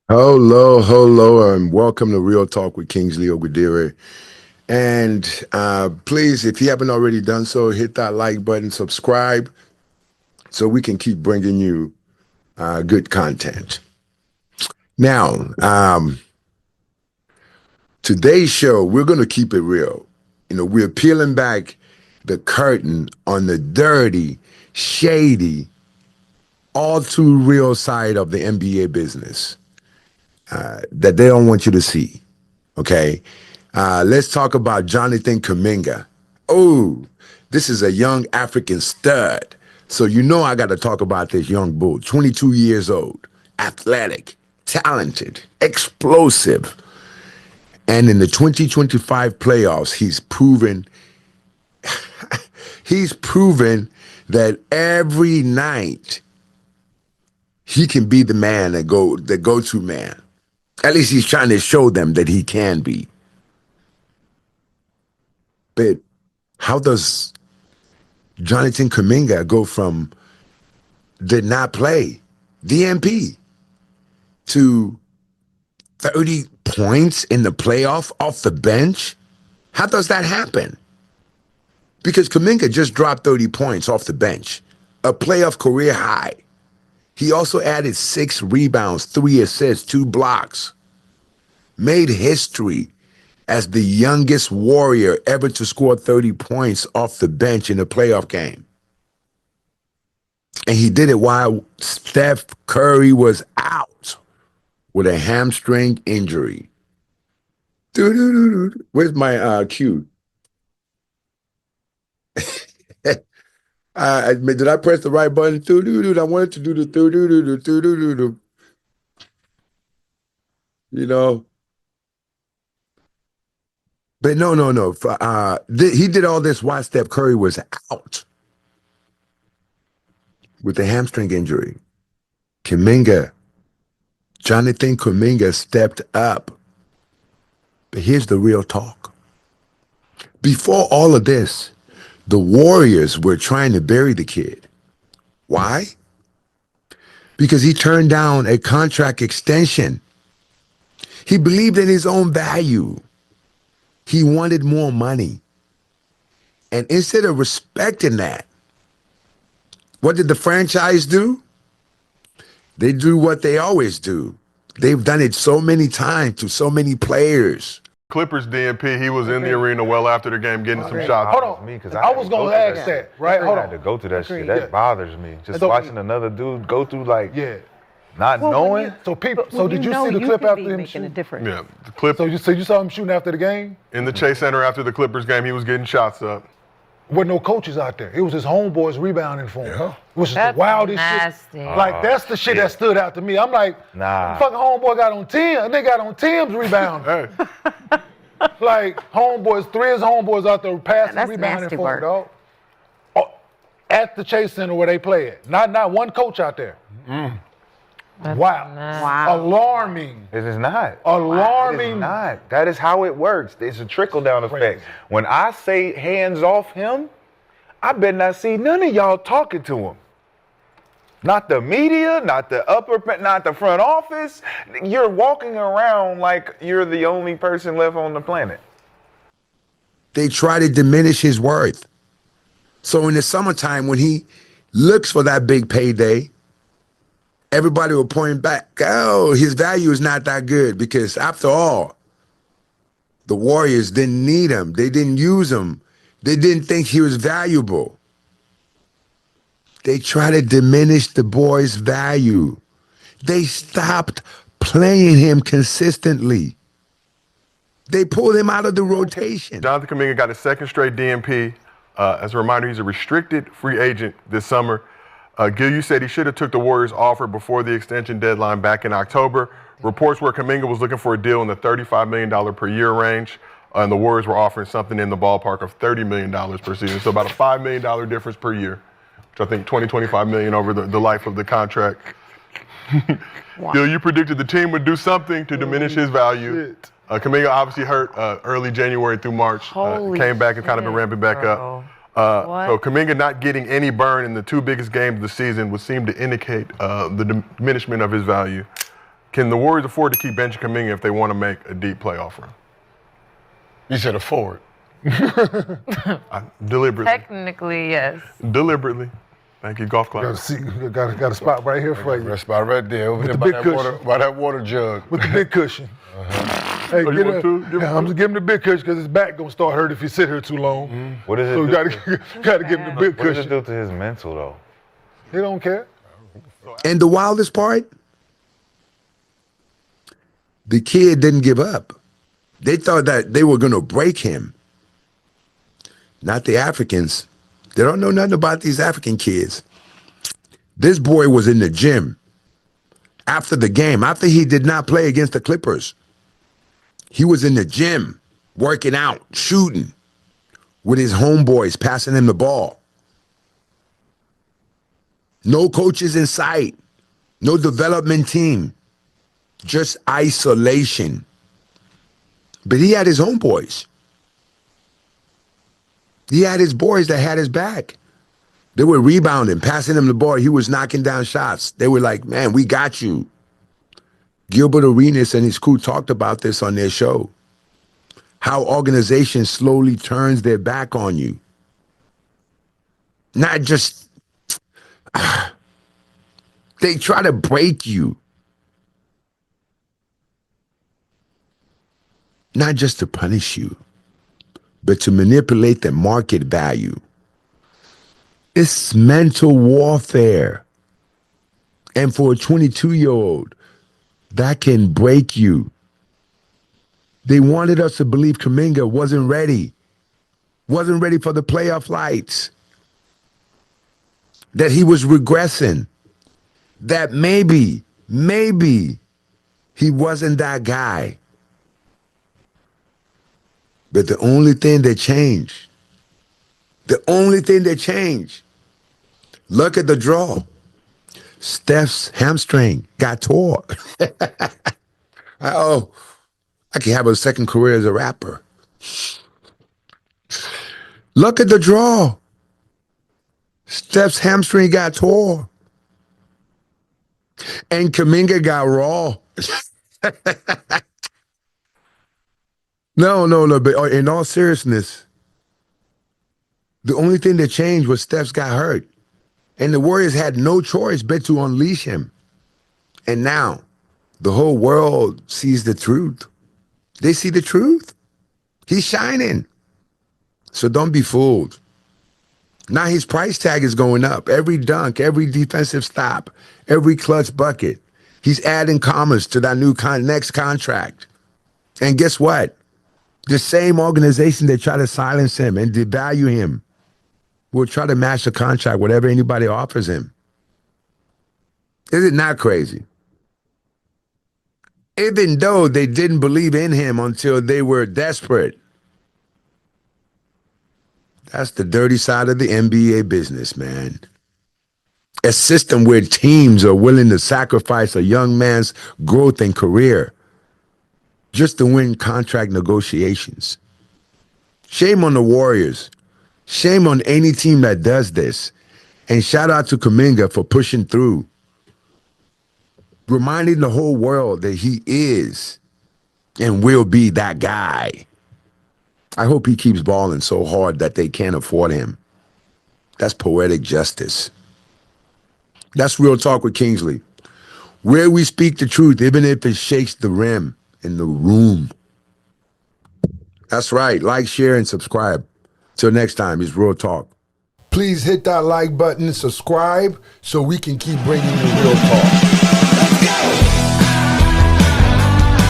Hello, and welcome to Real Talk with Kingsley Ogwudire. And please, if you haven't already done so, hit that like button, subscribe, so we can keep bringing you good content. Now, today's show, we're going to keep it real. We're peeling back the curtain on the dirty, shady, all too real side of the NBA business that they don't want you to see. Okay. Let's talk about Jonathan Kuminga. Oh, this is a young African stud. So I got to talk about this young bull, 22 years old, athletic, talented, explosive. And in the 2025 playoffs, he's proven that every night he can be the man, the go-to man. At least he's trying to show them that he can be. But how does Jonathan Kuminga go from did not play, DNP, to 30 points in the playoff off the bench? How does that happen? Because Kuminga just dropped 30 points off the bench, a playoff career high. He also added 6 rebounds, 3 assists, 2 blocks, made history as the youngest Warrior ever to score 30 points off the bench in a playoff game. And he did it while Steph Curry was out with a hamstring injury. Where's my cue? Did I press the right button? I wanted to do the But no. He did all this while Steph Curry was out with a hamstring injury. Jonathan Kuminga stepped up. But here's the real talk. Before all of this, the Warriors were trying to bury the kid. Why? Because he turned down a contract extension. He believed in his own value. He wanted more money. And instead of respecting that, what did the franchise do? They do what they always do. They've done it so many times to so many players. Clippers DNP, he was in the arena well after the game getting some shots. Hold on, me because I was going to ask that, right? Hold on. I had to go through that shit. That bothers me. Just watching another dude go through not knowing. So did you see the clip after him making a difference? Yeah, the clip. So you saw him shooting after the game? In the Chase Center after the Clippers game, he was getting shots up. With no coaches out there. It was his homeboys rebounding for him. Which is the wildest nasty. shit. Like, that's the shit that stood out to me. I'm like, fucking homeboy got on Tim. They got on Tim's rebound. Hey. Like, homeboys, 3 of his homeboys out there passing, rebounding for him, dog. At the Chase Center where they play at. Not one coach out there. Wow. Alarming. It is not. Alarming. It is not. That is how it works. It's a trickle-down effect. When I say hands off him, I better not see none of y'all talking to him. Not the media, not the front office. You're walking around like you're the only person left on the planet. They try to diminish his worth. So in the summertime, when he looks for that big payday, everybody will point back, oh, his value is not that good because after all, the Warriors didn't need him. They didn't use him. They didn't think he was valuable. They try to diminish the boy's value. They stopped playing him consistently. They pulled him out of the rotation. Jonathan Kuminga got his second straight DNP. As a reminder, he's a restricted free agent this summer. Gil, you said he should have took the Warriors' offer before the extension deadline back in October. Reports were Kuminga was looking for a deal in the $35 million per year range, and the Warriors were offering something in the ballpark of $30 million per season, so about a $5 million difference per year, which I think $25 million over the life of the contract. Wow. Gil, you predicted the team would do something to diminish his value. Kuminga obviously hurt early January through March, came back and kind of been ramping back up. So Kuminga not getting any burn in the 2 biggest games of the season would seem to indicate the diminishment of his value. Can the Warriors afford to keep benching Kuminga if they want to make a deep playoff run? You said afford. Deliberately. Technically, yes. Deliberately. Thank you, golf club. Got a spot right here for you. Red spot right there, over With there the by big that, cushion. by that water jug. With the big cushion. Hey, Oh, you want two? Give him I'm just giving him the big cushion because his back gonna start hurting if he sit here too long. What does it So we do? gotta give him the big What does it cushion. do to his mental though? He don't care. And the wildest part, the kid didn't give up. They thought that they were going to break him. Not the Africans. They don't know nothing about these African kids. This boy was in the gym after the game, after he did not play against the Clippers. He was in the gym, working out, shooting with his homeboys, passing him the ball. No coaches in sight, no development team, just isolation. But he had his homeboys. He had his boys that had his back. They were rebounding, passing him the ball. He was knocking down shots. They were like, man, we got you. Gilbert Arenas and his crew talked about this on their show. How organization slowly turns their back on you. Not just, they try to break you. Not just to punish you, but to manipulate the market value. It's mental warfare. And for a 22-year-old, that can break you. They wanted us to believe Kuminga wasn't ready for the playoff lights, that he was regressing, that maybe he wasn't that guy. But the only thing that changed, look at the draw. Steph's hamstring got tore. I can have a second career as a rapper. Look at the draw. Steph's hamstring got tore. And Kuminga got raw. No, but in all seriousness, the only thing that changed was Steph's got hurt. And the Warriors had no choice but to unleash him. And now, the whole world sees the truth. They see the truth. He's shining. So don't be fooled. Now his price tag is going up. Every dunk, every defensive stop, every clutch bucket. He's adding commas to that new next contract. And guess what? The same organization that try to silence him and devalue him will try to match the contract, whatever anybody offers him. Is it not crazy? Even though they didn't believe in him until they were desperate. That's the dirty side of the NBA business, man. A system where teams are willing to sacrifice a young man's growth and career just to win contract negotiations. Shame on the Warriors. Shame on any team that does this. And shout out to Kuminga for pushing through, reminding the whole world that he is and will be that guy. I hope he keeps balling so hard that they can't afford him. That's poetic justice. That's Real Talk with Kingsley, where we speak the truth, even if it shakes the rim in the room. That's right. Like, share, and subscribe. Till next time, it's Real Talk. Please hit that like button, subscribe, so we can keep bringing you Real Talk.